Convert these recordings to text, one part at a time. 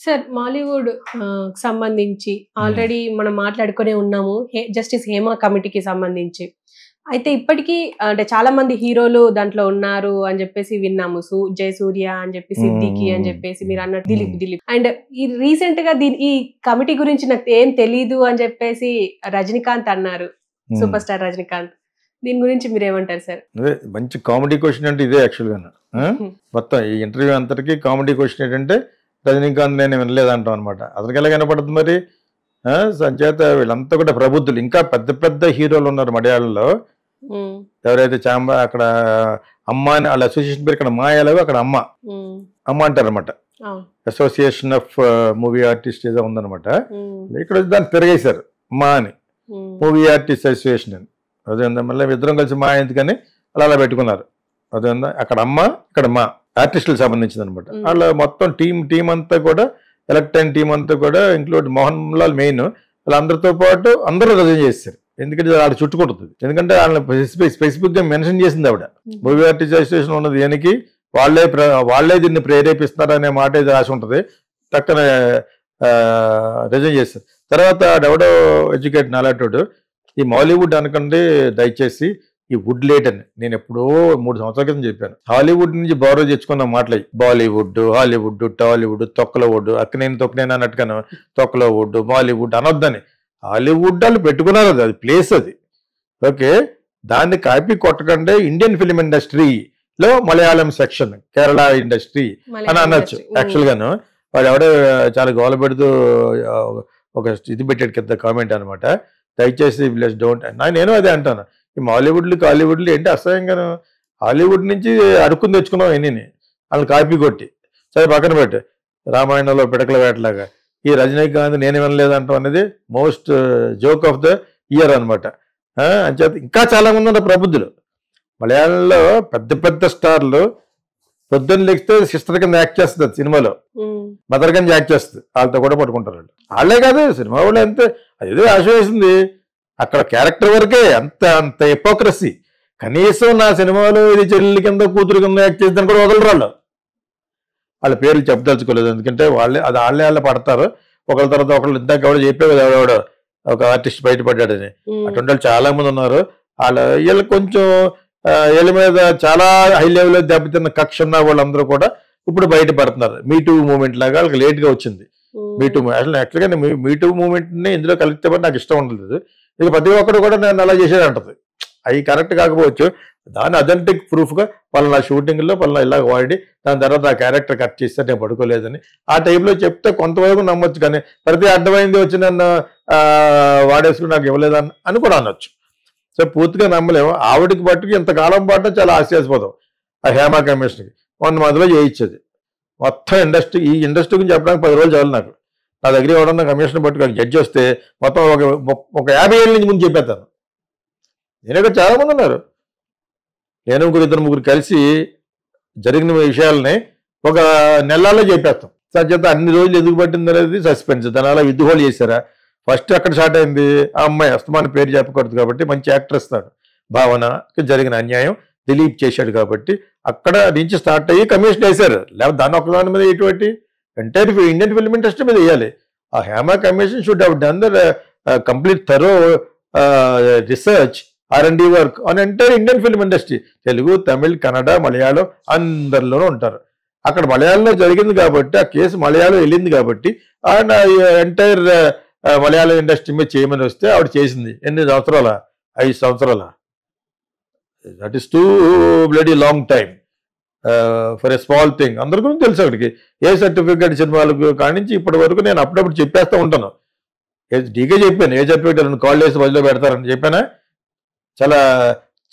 Sir Mollywood సంబంధించి already మనం మాట్లాడుకునే ఉన్నాము. జస్టిస్ హేమ కమిటీకి సంబంధించి. అయితే ఇప్పటికీ అంటే చాలా మంది హీరోలు దాంట్లో ఉన్నారు అని చెప్పేసి విన్నాము. జయసూర్య అని చెప్పి, సిద్దికి అని చెప్పేసి, మీరు అన్నట్టు దిలీప్. అండ్ ఈ రీసెంట్ గా ఈ కమిటీ గురించి నాకు ఏం తెలీదు అని చెప్పేసి రజనీకాంత్ అన్నారు. Super star Rajinikanth. దీని గురించి మీరు ఏమంటారు సార్? మంచి కామెడీ క్వశ్చన్ అంటే ఇదే యాక్చువల్గా. మొత్తం ఈ ఇంటర్వ్యూ అంతటికి కామెడీ క్వశ్చన్ ఏంటంటే రజనీకాంత్ నేను వినలేదంటాం అనమాట. అతనికి ఎలా కనపడుతుంది మరి? సంచేత వీళ్ళంతా కూడా ప్రబుద్ధులు. ఇంకా పెద్ద పెద్ద హీరోలు ఉన్నారు మలయాళంలో. ఎవరైతే చాంబా అక్కడ అమ్మ అని వాళ్ళ అసోసియేషన్ పేరు, ఇక్కడ మాయాలవి, అక్కడ అమ్మ అంటారు అనమాట. అసోసియేషన్ ఆఫ్ మూవీ ఆర్టిస్ట్ ఏదో ఉందనమాట. ఇక్కడ దాన్ని తిరగేశారు మా అని, మూవీ ఆర్టిస్ట్ అసోసియేషన్ అని. అదే మళ్ళీ ఇద్దరం కలిసి మా ఎందుకని అలా పెట్టుకున్నారు. అదే అక్కడ అమ్మ, ఇక్కడ మా ఆర్టిస్టులకు సంబంధించింది అనమాట. వాళ్ళ మొత్తం టీం అంతా కూడా, ఎలక్ట్ అయిన టీం అంతా కూడా, ఇంక్లూడ్ మోహన్ లాల్ మెయిన్, వాళ్ళందరితో పాటు అందరూ రిజైన్ చేస్తారు. ఎందుకంటే ఆవిడ చుట్టుకుంటుంది. ఎందుకంటే వాళ్ళని స్పెసిఫిక్ గా మెన్షన్ చేసింది ఆవిడ. మూవీ ఆర్టిస్ట్ అసోసియేషన్ ఉన్నది దేనికి, వాళ్ళే దీన్ని ప్రేరేపిస్తున్నారు అనే మాట ఇది రాసి ఉంటుంది. టక్కన రిజైన్ చేస్తారు. తర్వాత ఆవిడెవడో ఎడ్యుకేట్ నాలాటోడు ఈ మాలీవుడ్ అనకండి దయచేసి, ఈ వుడ్ లేట్ అని నేను ఎప్పుడో 3 సంవత్సరాల క్రితం చెప్పాను. హాలీవుడ్ నుంచి బారో తెచ్చుకున్న మాటలు బాలీవుడ్, హాలీవుడ్, టాలీవుడ్, తొక్కలవుడ్, తొక్కనేను అన్నట్టుగాను తొక్కలవుడ్, బాలీవుడ్ అనొద్దని. హాలీవుడ్ వాళ్ళు పెట్టుకున్నారు, అది ప్లేస్ అది. ఓకే, దాన్ని కాపీ కొట్టకండి. ఇండియన్ ఫిలిం ఇండస్ట్రీలో మలయాళం సెక్షన్, కేరళ ఇండస్ట్రీ అని అనొచ్చు. యాక్చువల్ గాను వాడు ఎవడో చాలా గోల పెడుతూ ఒక ఇది పెట్టాడు కింద కామెంట్ అనమాట. దయచేసి ప్లీజ్ డోంట్. నేను అదే అంటాను, ఈ మాలీవుడ్లు హాలీవుడ్లు ఏంటి అసహ్యంగాను. హాలీవుడ్ నుంచి అడుక్కుని తెచ్చుకున్నాం ఎన్ని, వాళ్ళని కాపీ కొట్టి. సరే పక్కన పెట్టు, రామాయణంలో పిడకల వేటలాగా ఈ రజనీకాంత్ నేను వినలేదంటాం అనేది most joke of the year అనమాట. అంచేత ఇంకా చాలా మంది ఉన్నారు ప్రబుద్ధులు మలయాళంలో. పెద్ద పెద్ద స్టార్లు పొద్దున్న లెక్కితే సిస్టర్ కింద యాక్ట్ చేస్తుంది సినిమాలో, మదర్ కింద యాక్ట్ చేస్తుంది. వాళ్ళతో కూడా పట్టుకుంటారు వాళ్ళు. వాళ్ళే కాదు సినిమా వాళ్ళు అంతే. అదేదో ఆశ వేసింది అక్కడ క్యారెక్టర్ వరకే, అంత హిపోక్రసీ. కనీసం నా సినిమాలో ఇది చెల్లి కింద కూతురు కింద యాక్ట్ చేద్దాన్ని కూడా వదలరు వాళ్ళు. వాళ్ళ పేర్లు చెప్పదలుచుకోలేదు, ఎందుకంటే వాళ్ళే పడతారు ఒకళ్ళ తర్వాత ఒకళ్ళు. ఇందాక ఎవడో చెప్పే కదా, ఎవడో ఒక ఆర్టిస్ట్ బయటపడ్డాడని. అటువంటి వాళ్ళు చాలా మంది ఉన్నారు. వీళ్ళు కొంచెం వీళ్ళ మీద చాలా హై లెవెల్లో దెబ్బతిన్న కక్ష ఉన్న వాళ్ళందరూ కూడా ఇప్పుడు బయటపడుతున్నారు. మీటూ మూమెంట్ లాగా వాళ్ళకి లేట్గా వచ్చింది. మీటూ అసలు యాక్చువల్గా మీటూ మూమెంట్ని ఇందులో కలిగితే నాకు ఇష్టం ఉండలేదు. ఇక ప్రతి ఒక్కరు కూడా నేను అలా చేసేది అంటది. అవి కరెక్ట్ కాకపోవచ్చు, దాని అథెంటిక్ ప్రూఫ్గా పలానా షూటింగ్లో పలానా ఇలా వాడి దాని తర్వాత ఆ క్యారెక్టర్ కట్ చేస్తే నేను పడుకోలేదని ఆ టైంలో చెప్తే కొంతవరకు నమ్మొచ్చు. కానీ ప్రతి అర్థమైంది వచ్చి నన్ను వాడేసుకుని నాకు ఇవ్వలేదని అని కూడా అనొచ్చు. సో పూర్తిగా నమ్మలేము. ఆవిడకి పట్టుకు ఇంతకాలం పాటు చాలా ఆశ్చర్యపోతాం. ఆ హేమా కమిషన్కి 1 monthలో చేయించేది మొత్తం ఇండస్ట్రీ. ఈ ఇండస్ట్రీ గురించి చెప్పడానికి 10 రోజులు చాలు నాకు. నా దగ్గర ఎవడన్నా కమిషన్ పట్టుకొని జడ్జి వస్తే మొత్తం ఒక 50 ఏళ్ళ నుంచి ముందు చెప్పేస్తాను. నేను ఇక్కడ చాలామంది ఉన్నారు. నేను 2-3 కలిసి జరిగిన విషయాలని ఒక నెలల్లో చెప్పేస్తాం. సత్యత అన్ని రోజులు ఎందుకు పట్టింది అనేది సస్పెన్స్. దాని అలా విద్దుహోళ్ళు చేశారా? ఫస్ట్ అక్కడ స్టార్ట్ అయింది, ఆ అమ్మాయి అస్తమాన పేరు చెప్పకూడదు కాబట్టి మంచి యాక్టర్ ఇస్తాడు. భావనకి జరిగిన అన్యాయం దిలీప్ చేశాడు కాబట్టి అక్కడ నుంచి స్టార్ట్ అయ్యి కమిషన్ వేశారు. లేకపోతే దాని ఒక్కదాని మీద ఎటువంటి ఎంటైర్ ఇండియన్ ఫిల్మ్ ఇండస్ట్రీ మీద వేయాలి. ఆ Hema commission should have done the complete thorough research R&D work on entire Indian film industry. Telugu, Tamil, Kannada, Malayalam అందరిలోనూ ఉంటారు. అక్కడ మలయాళంలో జరిగింది కాబట్టి ఆ కేసు మలయాళం వెళ్ళింది కాబట్టి ఆయన ఎంటైర్ మలయాళం ఇండస్ట్రీ మీద చేయమని వస్తే ఆవిడ చేసింది. ఎన్ని సంవత్సరాల? 5 సంవత్సరాల. That is two bloody long time for a small thing. అందరి గురించి తెలుసు అక్కడికి. ఏ సర్టిఫికేట్ సినిమాలకు కానించి ఇప్పటి వరకు నేను అప్పుడప్పుడు చెప్పేస్తూ ఉంటాను. డీకే చెప్పాను, ఏ సర్టిఫికేట్ కాల్ చేసి బదిలో పెడతారని చెప్పానా. చాలా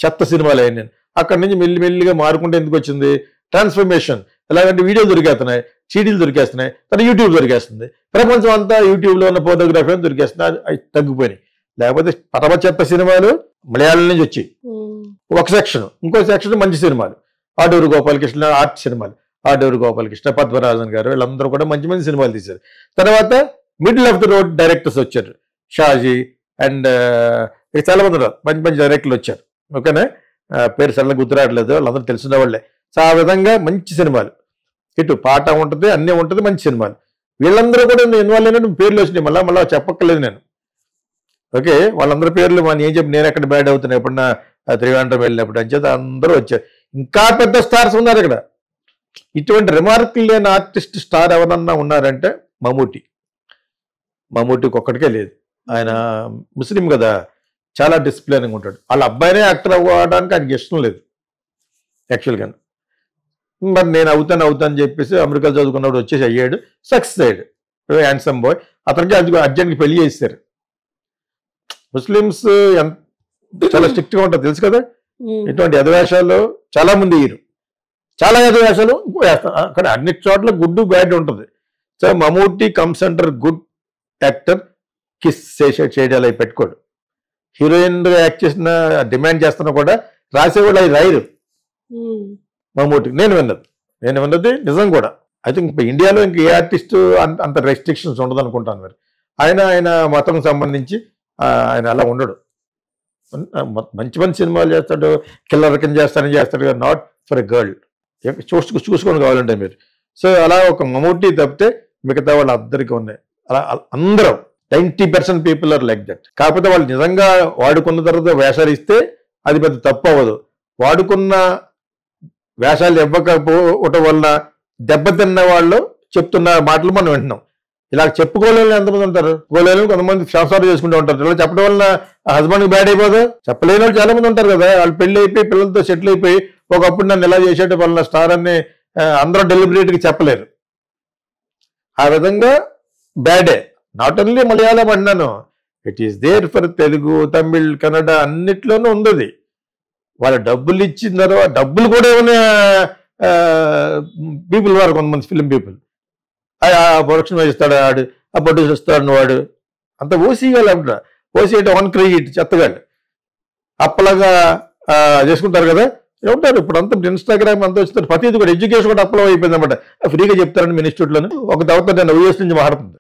చెత్త సినిమాలు అయ్యాను నేను. అక్కడి నుంచి మెల్లిమెల్లిగా మారుకుంటే ఎందుకు వచ్చింది ట్రాన్స్ఫర్మేషన్. ఎలాగంటే వీడియోలు దొరికేస్తున్నాయి, సీడీలు దొరికేస్తున్నాయి, తర్వాత యూట్యూబ్ దొరికేస్తుంది. ప్రపంచం అంతా యూట్యూబ్లో ఉన్న ఫోటోగ్రఫీ అని దొరికేస్తున్నాయి. అవి తగ్గిపోయినాయి. లేకపోతే పరమ చెత్త సినిమాలు మలయాళం నుంచి వచ్చాయి ఒక సెక్షన్, ఇంకో సెక్షన్ మంచి సినిమాలు. ఆడూరు గోపాలకృష్ణ ఆర్ట్ సినిమాలు, ఆడూరు గోపాలకృష్ణ, పద్మరాజన్ గారు, వీళ్ళందరూ కూడా మంచి మంచి సినిమాలు తీశారు. తర్వాత middle of the road directors వచ్చారు, షాజీ అండ్ చాలా మంది ఉన్నారు, మంచి మంచి డైరెక్టర్లు వచ్చారు. ఓకేనా, పేరు సడన్గా గుర్తురావట్లేదు, వాళ్ళందరూ తెలిసిన వాళ్ళే. సో ఆ విధంగా మంచి సినిమాలు, ఇటు పాట ఉంటుంది, అన్నీ ఉంటుంది, మంచి సినిమాలు. వీళ్ళందరూ కూడా ఇన్వాల్వ్ అయినట్టు పేర్లు వచ్చినాయి, మళ్ళీ చెప్పక్కర్లేదు నేను. ఓకే, వాళ్ళందరి పేర్లు మనం ఏం చెప్పి నేను ఎక్కడ బ్యాడ్ అవుతున్నా ఎప్పుడన్నా త్రివేంద్రం వెళ్ళినప్పుడు అని చేత అందరూ వచ్చారు. ఇంకా పెద్ద స్టార్స్ ఉన్నారు ఇక్కడ. ఇటువంటి రిమార్క్ లేని ఆర్టిస్ట్ స్టార్ ఎవరన్నా ఉన్నారంటే మమ్మూటికి ఒక్కడికే లేదు. ఆయన ముస్లిం కదా, చాలా డిసిప్లిన్గా ఉంటాడు. వాళ్ళ అబ్బాయినే యాక్టర్ అవ్వడానికి ఆయనకి ఇష్టం లేదు యాక్చువల్గా. మరి నేను అవుతాను చెప్పేసి అమెరికా చదువుకున్నప్పుడు వచ్చేసి అయ్యాడు, సక్సెస్ అయ్యాడు, హ్యాండ్సమ్ బాయ్. అతనికి అర్జెంట్కి పెళ్లి చేశారు. ముస్లిమ్స్ చాలా స్ట్రిక్ట్గా ఉంటుంది తెలుసు కదా. ఇటువంటి యథవేషాలు చాలా మంది వేయరు, చాలా యథవేషాలు వేస్తారు. అక్కడ అన్ని చోట్ల గుడ్ బ్యాడ్ ఉంటుంది. So Mammootty comes under good actor, kiss చేయడాలు అవి పెట్టుకోడు. హీరోయిన్ యాక్ట్ చేసిన డిమాండ్ చేస్తున్నా కూడా రాసేవాళ్ళు అవి రాయరు మమ్మూటికి. నేను విన్నది నిజం కూడా. ఐ థింక్ ఇండియాలో ఇంక ఏ ఆర్టిస్ట్ అంత రెస్ట్రిక్షన్స్ ఉండదు అనుకుంటాను. మరి ఆయన మతం సంబంధించి ఆయన అలా ఉండడు. మంచి సినిమాలు చేస్తాడు, కిల్లర్ కింద చేస్తాడు, నాట్ ఫర్ ఎ గర్ల్. చూసుకొని కావాలంటే మీరు. సో అలా ఒక మమ్మూటి తప్పితే మిగతా వాళ్ళు అందరికీ ఉన్నాయి. అలా అందరూ 90% పీపుల్ ఆర్ లైక్ దట్. కాకపోతే వాళ్ళు నిజంగా వాడుకున్న తర్వాత వేషాలు ఇస్తే అది పెద్ద తప్పు అవ్వదు. వాడుకున్న వేషాలు ఇవ్వకపోవటం వల్ల దెబ్బతిన్న వాళ్ళు చెప్తున్న మాటలు మనం వింటున్నాం. ఇలా చెప్పుకోలేని ఎంతమంది ఉంటారు, కోలేని కొంతమంది సంసారం చేసుకుంటూ ఉంటారు. ఇలా చెప్పడం వల్ల హస్బెండ్కి బ్యాడ్ అయిపోదు. చెప్పలేని వాళ్ళు చాలా మంది ఉంటారు కదా. వాళ్ళు పెళ్లి అయిపోయి పిల్లలతో సెటిల్ అయిపోయి ఒకప్పుడు నన్ను ఇలా చేసేట వల్ల స్టార్ అని అందరూ డెలిబరేట్గా చెప్పలేరు. ఆ విధంగా బ్యాడే. నాట్ ఓన్లీ మలయాళం అన్నాను, it is there for Telugu, Tamil, Kannada అన్నిట్లోనూ ఉంది. వాళ్ళ డబ్బులు ఇచ్చిన తర్వాత డబ్బులు కూడా ఏమైనా పీపుల్ వారు, కొంతమంది ఫిలిం పీపుల్ ప్రొడక్షన్ ఇస్తాడు వాడు, ఆ ప్రొడ్యూసర్ ఇస్తాడు వాడు, అంత ఓసీగాళ్ళు అంటారు. ఓసీ అంటే వన్ క్రెడిట్ చెత్తగాళ్ళు అప్పలాగా చేసుకుంటారు కదా ఉంటారు. ఇప్పుడు అంతా ఇన్స్టాగ్రామ్ అంతా వచ్చింది, ప్రతిది కూడా ఎడ్యుకేషన్ కూడా అప్లై అయిపోయింది అనమాట. ఫ్రీగా చెప్తారండి మీ ఇన్స్టిట్యూట్లోనే. ఒక తర్వాత నేను యూఎస్ నుంచి మాట్లాడుతుంది,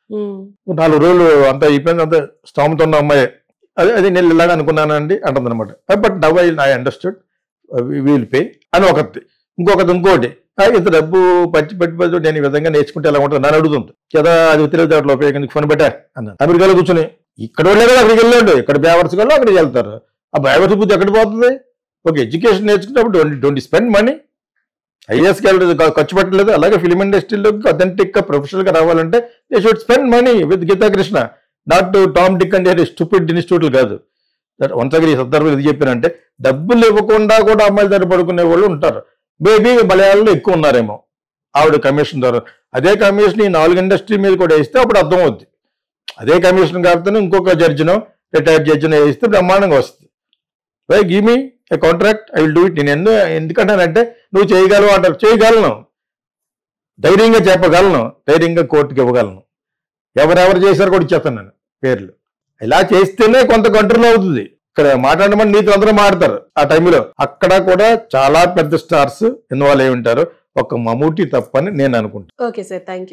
4 రోజులు అంతా అయిపోయింది, అంత స్థామత ఉన్న అమ్మాయి. అది నేను ఇలాగా అనుకున్నానండి అంటుంది అనమాట. But now I understood will pay అని ఒకటి. ఇంకోటి ఇంత డబ్బు పెట్టి నేను ఈ విధంగా నేర్చుకుంటే ఎలా ఉంటుంది నన్ను అడుగుతుంది కదా. అది తెలివితేటలో ఉపయోగించి ఫోన్ పెట్టా అన్న. అమెరికాలో కూర్చొని ఇక్కడ వెళ్ళాడు, అక్కడికి వెళ్ళాడు, ఇక్కడ బేవర్స్ కల్లా అక్కడికి వెళ్తారు. ఆ బేవర్స్ బుద్ధి ఎక్కడికి పోతుంది? ఓకే, ఎడ్యుకేషన్ నేర్చుకున్నప్పుడు డోంట్ స్పెండ్ మనీ. ఐఏఎస్కి వెళ్ళలేదు, ఖర్చు పెట్టలేదు. అలాగే ఫిలిం ఇండస్ట్రీలోకి అథెంటిక్గా ప్రొఫెషనల్గా రావాలంటే they should spend money with Geetha Krishna, not Tom Dick and stupid ఇన్స్టిట్యూట్లు కాదు. వన్స్ అగైన్ ఈ సందర్భంలో ఇది చెప్పానంటే డబ్బులు ఇవ్వకుండా కూడా అమ్మాయిల దగ్గర పడుకునే వాళ్ళు ఉంటారు. మేబీ మలయాళంలో ఎక్కువ ఉన్నారేమో ఆవిడ కమిషన్ ద్వారా. అదే కమిషన్ ఈ 4 ఇండస్ట్రీ మీద కూడా వేస్తే అప్పుడు అర్థం అవుద్ది. అదే కమిషన్ కాకపోతే ఇంకొక జడ్జినో రిటైర్డ్ జడ్జినో వేస్తే బ్రహ్మాండంగా వస్తుంది. Why give me a contract, I will do it. నేను ఎందుకంటానంటే నువ్వు చేయగలవు అంటారు, చేయగలను, ధైర్యంగా చెప్పగలను, ధైర్యంగా కోర్టుకి ఇవ్వగలను. ఎవరెవరు చేశారో కూడా ఇచ్చేస్తాను నేను పేర్లు. ఇలా చేస్తేనే కొంత కంట్రోల్ అవుతుంది. ఇక్కడ మాట్లాడమని నీతో అందరూ మాడతారు ఆ టైంలో. అక్కడ కూడా చాలా పెద్ద స్టార్స్ ఇన్వాల్వ్ అయి ఉంటారు, ఒక మమ్మూటి తప్పని నేను అనుకుంటాను. Okay sir, thank you.